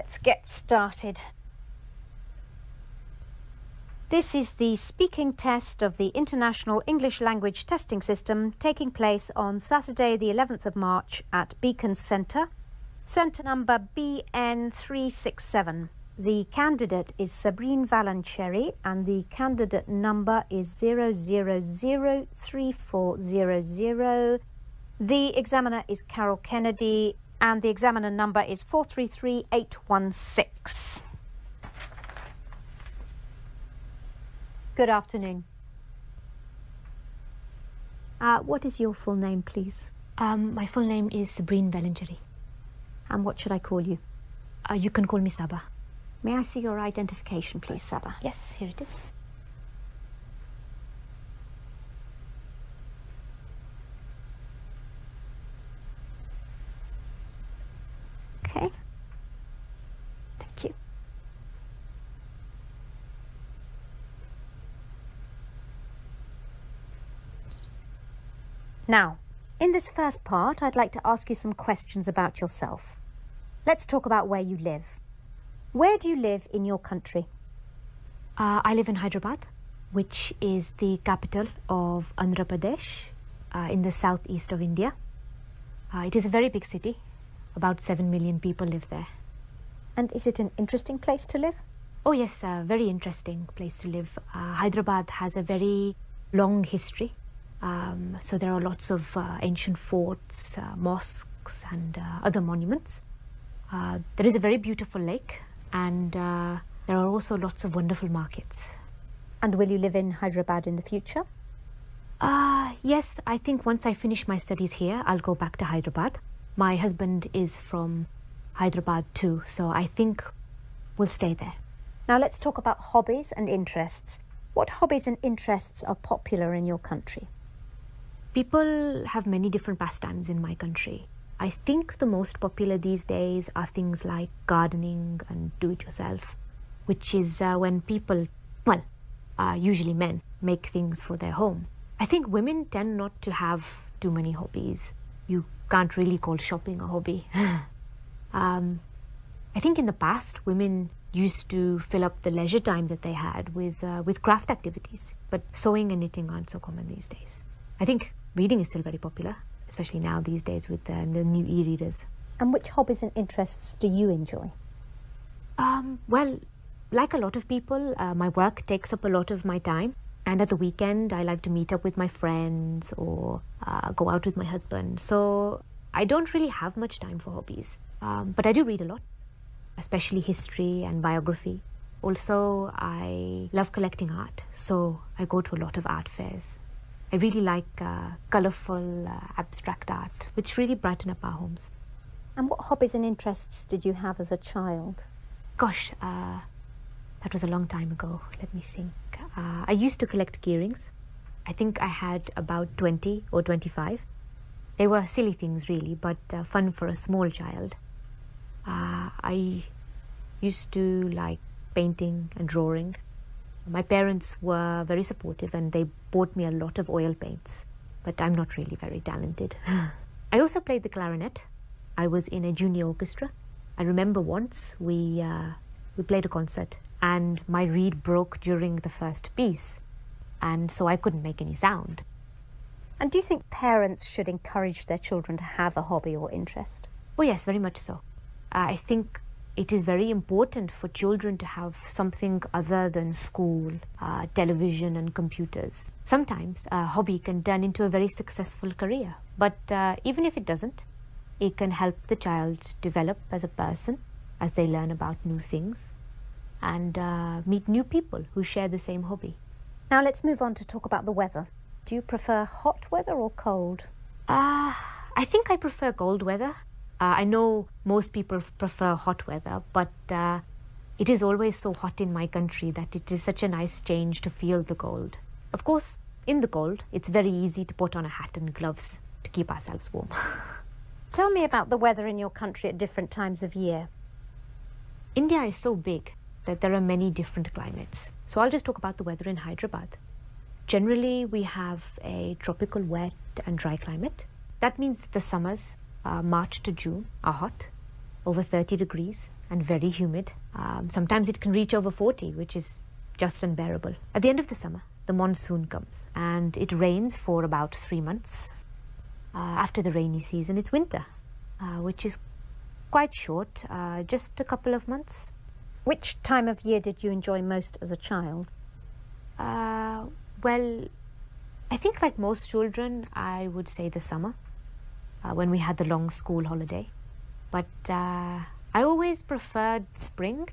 Let's get started. This is the speaking test of the International English Language Testing System taking place on Saturday the 11th of March at Beacon Centre, centre number BN367. The candidate is Sabrine Valancheri and the candidate number is 0003400. The examiner is Carol Kennedy and the examiner number is 433816. Good afternoon. What is your full name, please? My full name is Sabrine Valancheri. And what should I call you? You can call me Saba. May I see your identification, please, Saba? Yes, here it is. Okay. Thank you. Now, in this first part, I'd like to ask you some questions about yourself. Let's talk about where you live. Where do you live in your country? I live in Hyderabad, which is the capital of Andhra Pradesh, in the southeast of India. It is a very big city. About 7 million people live there. And is it an interesting place to live? Oh yes, a very interesting place to live. Hyderabad has a very long history. So there are lots of ancient forts, mosques and other monuments. There is a very beautiful lake and there are also lots of wonderful markets. And will you live in Hyderabad in the future? Yes, I think once I finish my studies here, I'll go back to Hyderabad. My husband is from Hyderabad too, so I think we'll stay there. Now let's talk about hobbies and interests. What hobbies and interests are popular in your country? People have many different pastimes in my country. I think the most popular these days are things like gardening and do-it-yourself, which is when people, well, usually men, make things for their home. I think women tend not to have too many hobbies. You can't really call shopping a hobby. I think in the past, women used to fill up the leisure time that they had with craft activities, but sewing and knitting aren't so common these days. I think reading is still very popular, especially now these days with the new e-readers. And which hobbies and interests do you enjoy? Well, like a lot of people, my work takes up a lot of my time. And at the weekend, I like to meet up with my friends or go out with my husband. So I don't really have much time for hobbies. But I do read a lot, especially history and biography. Also, I love collecting art. So I go to a lot of art fairs. I really like colourful, abstract art, which really brighten up our homes. And what hobbies and interests did you have as a child? Gosh, that was a long time ago. Let me think. I used to collect keyrings. I think I had about 20 or 25. They were silly things really, but fun for a small child. I used to like painting and drawing. My parents were very supportive and they bought me a lot of oil paints, but I'm not really very talented. I also played the clarinet. I was in a junior orchestra. I remember once we played a concert and my reed broke during the first piece, and so I couldn't make any sound. And do you think parents should encourage their children to have a hobby or interest? Oh yes, very much so. I think it is very important for children to have something other than school, television and computers. Sometimes a hobby can turn into a very successful career, but even if it doesn't, it can help the child develop as a person as they learn about new things and meet new people who share the same hobby. Now let's move on to talk about the weather. Do you prefer hot weather or cold? I think I prefer cold weather. I know most people prefer hot weather, but it is always so hot in my country that it is such a nice change to feel the cold. Of course, in the cold, it's very easy to put on a hat and gloves to keep ourselves warm. Tell me about the weather in your country at different times of year. India is so big that there are many different climates. So I'll just talk about the weather in Hyderabad. Generally, we have a tropical wet and dry climate. That means that the summers, March to June, are hot, over 30 degrees and very humid. Sometimes it can reach over 40, which is just unbearable. At the end of the summer, the monsoon comes and it rains for about 3 months. After the rainy season, it's winter, which is quite short, just a couple of months. Which time of year did you enjoy most as a child? Well, I think like most children, I would say the summer, when we had the long school holiday. But I always preferred spring.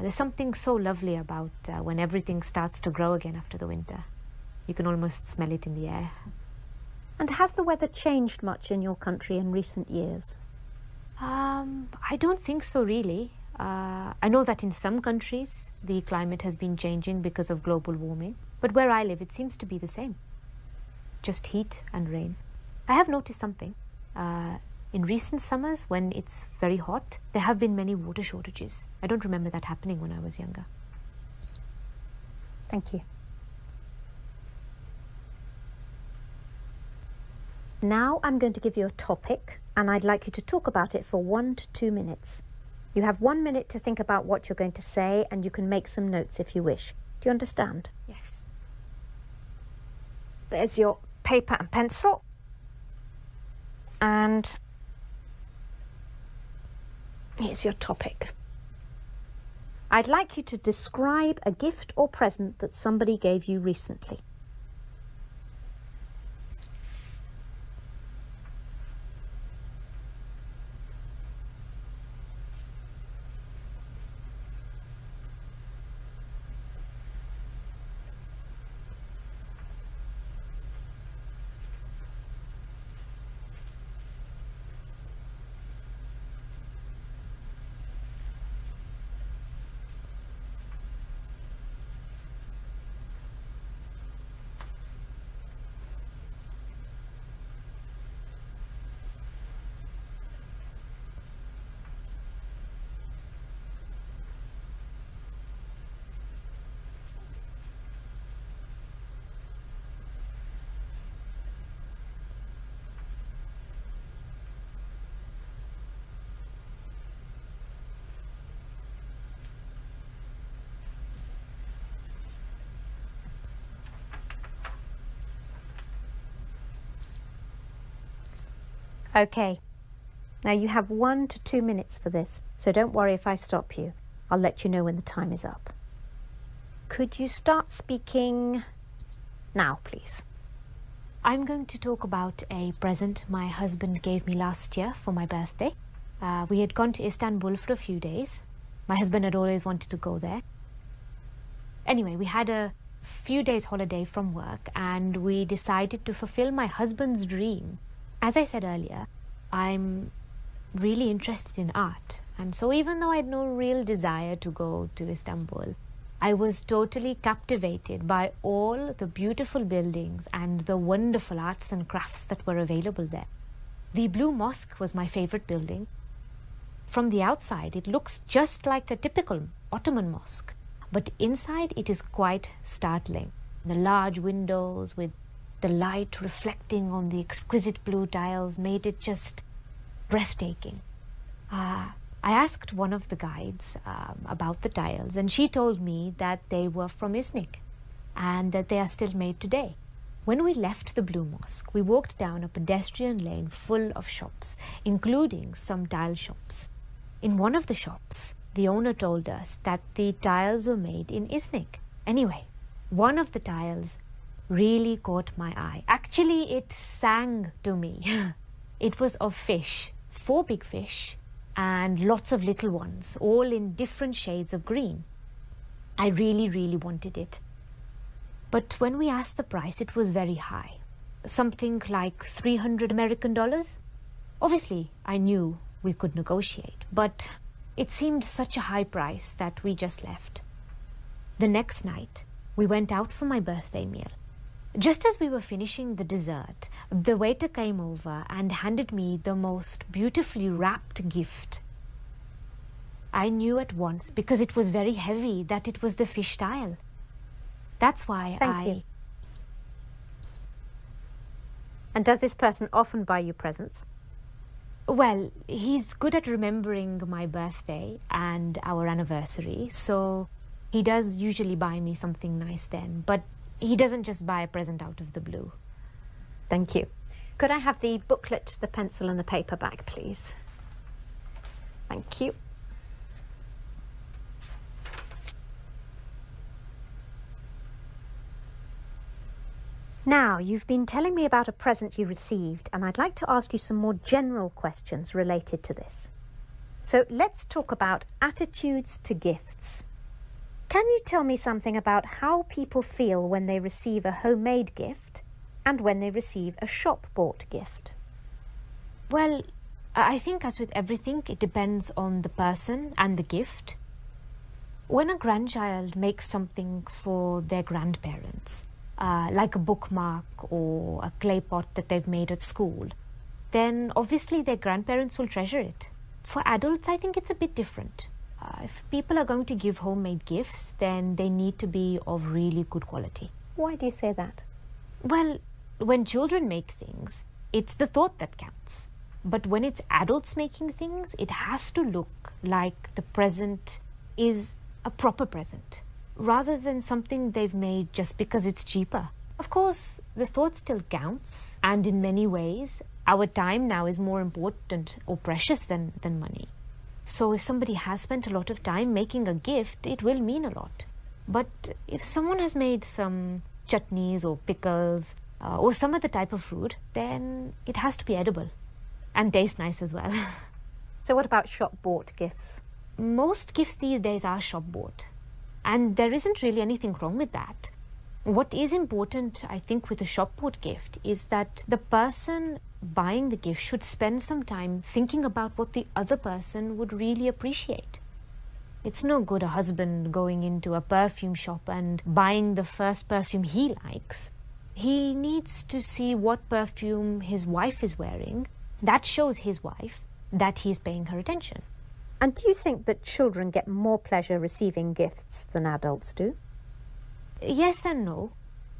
There's something so lovely about when everything starts to grow again after the winter. You can almost smell it in the air. And has the weather changed much in your country in recent years? I don't think so, really. I know that in some countries the climate has been changing because of global warming, but where I live it seems to be the same. Just heat and rain. I have noticed something. In recent summers, when it's very hot, there have been many water shortages. I don't remember that happening when I was younger. Thank you. Now I'm going to give you a topic, and I'd like you to talk about it for 1 to 2 minutes. You have 1 minute to think about what you're going to say, and you can make some notes if you wish. Do you understand? Yes. There's your paper and pencil. And here's your topic. I'd like you to describe a gift or present that somebody gave you recently. Okay, now you have 1 to 2 minutes for this, so don't worry if I stop you. I'll let you know when the time is up. Could you start speaking now, please? I'm going to talk about a present my husband gave me last year for my birthday. We had gone to Istanbul for a few days. My husband had always wanted to go there. Anyway, we had a few days holiday from work and we decided to fulfill my husband's dream. As I said earlier, I'm really interested in art, and so even though I had no real desire to go to Istanbul, I was totally captivated by all the beautiful buildings and the wonderful arts and crafts that were available there. The Blue Mosque was my favorite building. From the outside, it looks just like a typical Ottoman mosque, but inside it is quite startling. The large windows with the light reflecting on the exquisite blue tiles made it just breathtaking. I asked one of the guides about the tiles, and she told me that they were from Iznik and that they are still made today. When we left the Blue Mosque, we walked down a pedestrian lane full of shops, including some tile shops. In one of the shops, the owner told us that the tiles were made in Iznik. Anyway, one of the tiles really caught my eye. Actually, it sang to me. It was of fish, 4 big fish and lots of little ones, all in different shades of green. I really wanted it. But when we asked the price, it was very high. Something like $300 American. Obviously, I knew we could negotiate, but it seemed such a high price that we just left. The next night, we went out for my birthday meal. Just as we were finishing the dessert, the waiter came over and handed me the most beautifully wrapped gift. I knew at once, because it was very heavy, that it was the fish tile. That's why Thank you. And does this person often buy you presents? Well, he's good at remembering my birthday and our anniversary, so he does usually buy me something nice then, but he doesn't just buy a present out of the blue. Thank you. Could I have the booklet, the pencil and the paper back, please? Thank you. Now, you've been telling me about a present you received, and I'd like to ask you some more general questions related to this. So let's talk about attitudes to gifts. Can you tell me something about how people feel when they receive a homemade gift and when they receive a shop-bought gift? Well, I think as with everything, it depends on the person and the gift. When a grandchild makes something for their grandparents, like a bookmark or a clay pot that they've made at school, then obviously their grandparents will treasure it. For adults, I think it's a bit different. If people are going to give homemade gifts, then they need to be of really good quality. Why do you say that? Well, when children make things, it's the thought that counts. But when it's adults making things, it has to look like the present is a proper present, rather than something they've made just because it's cheaper. Of course, the thought still counts, and in many ways, our time now is more important or precious than money. So if somebody has spent a lot of time making a gift, it will mean a lot. But if someone has made some chutneys or pickles or some other type of food, then it has to be edible and taste nice as well. So what about shop-bought gifts? Most gifts these days are shop-bought. And there isn't really anything wrong with that. What is important, I think, with a shop-bought gift is that the person buying the gift should spend some time thinking about what the other person would really appreciate. It's no good a husband going into a perfume shop and buying the first perfume he likes. He needs to see what perfume his wife is wearing. That shows his wife that he's paying her attention. And do you think that children get more pleasure receiving gifts than adults do? Yes and no.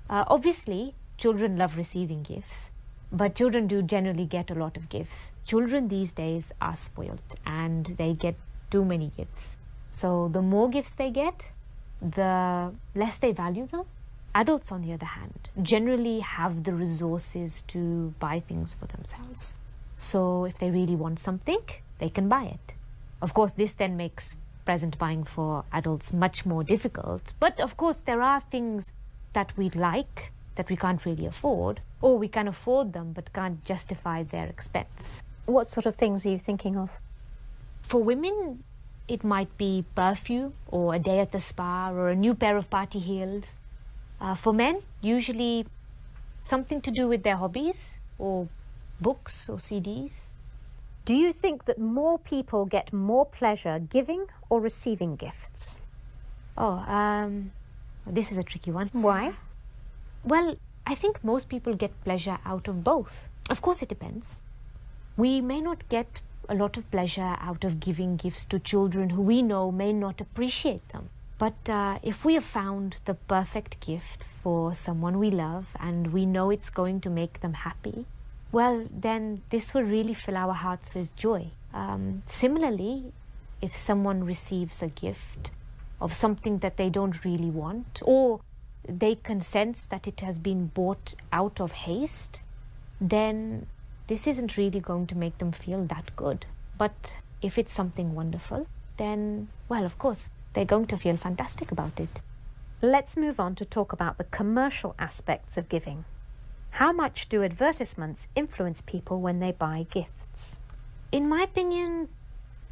Obviously, children love receiving gifts, but children do generally get a lot of gifts. Children these days are spoiled and they get too many gifts. So the more gifts they get, the less they value them. Adults, on the other hand, generally have the resources to buy things for themselves. So if they really want something, they can buy it. Of course, this then makes present buying for adults much more difficult. But of course, there are things that we like that we can't really afford, or we can afford them but can't justify their expense. What sort of things are you thinking of? For women, it might be perfume or a day at the spa or a new pair of party heels. For men, usually something to do with their hobbies or books or CDs. Do you think that more people get more pleasure giving or receiving gifts? This is a tricky one. Why? Well, I think most people get pleasure out of both. Of course, it depends. We may not get a lot of pleasure out of giving gifts to children who we know may not appreciate them. But if we have found the perfect gift for someone we love and we know it's going to make them happy, well, then this will really fill our hearts with joy. Similarly, if someone receives a gift of something that they don't really want, or they can sense that it has been bought out of haste, then this isn't really going to make them feel that good. But if it's something wonderful, then, well, of course, they're going to feel fantastic about it. Let's move on to talk about the commercial aspects of giving. How much do advertisements influence people when they buy gifts? In my opinion,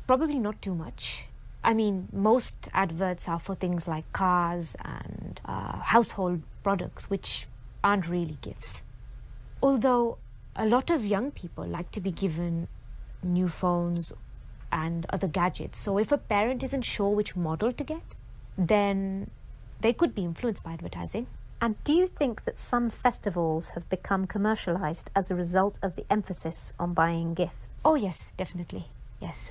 probably not too much. I mean, most adverts are for things like cars and household products, which aren't really gifts. Although a lot of young people like to be given new phones and other gadgets. So if a parent isn't sure which model to get, then they could be influenced by advertising. And do you think that some festivals have become commercialized as a result of the emphasis on buying gifts? Oh, yes, definitely. Yes.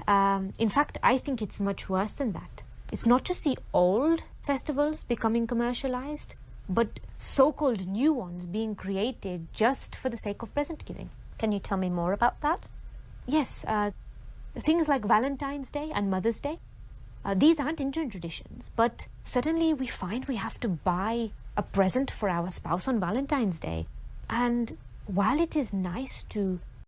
In fact, I think it's much worse than that. It's not just the old festivals becoming commercialized, but so-called new ones being created just for the sake of present giving. Can you tell me more about that? Yes, things like Valentine's Day and Mother's Day, these aren't Indian traditions, but suddenly we find we have to buy a present for our spouse on Valentine's Day. And while it is nice to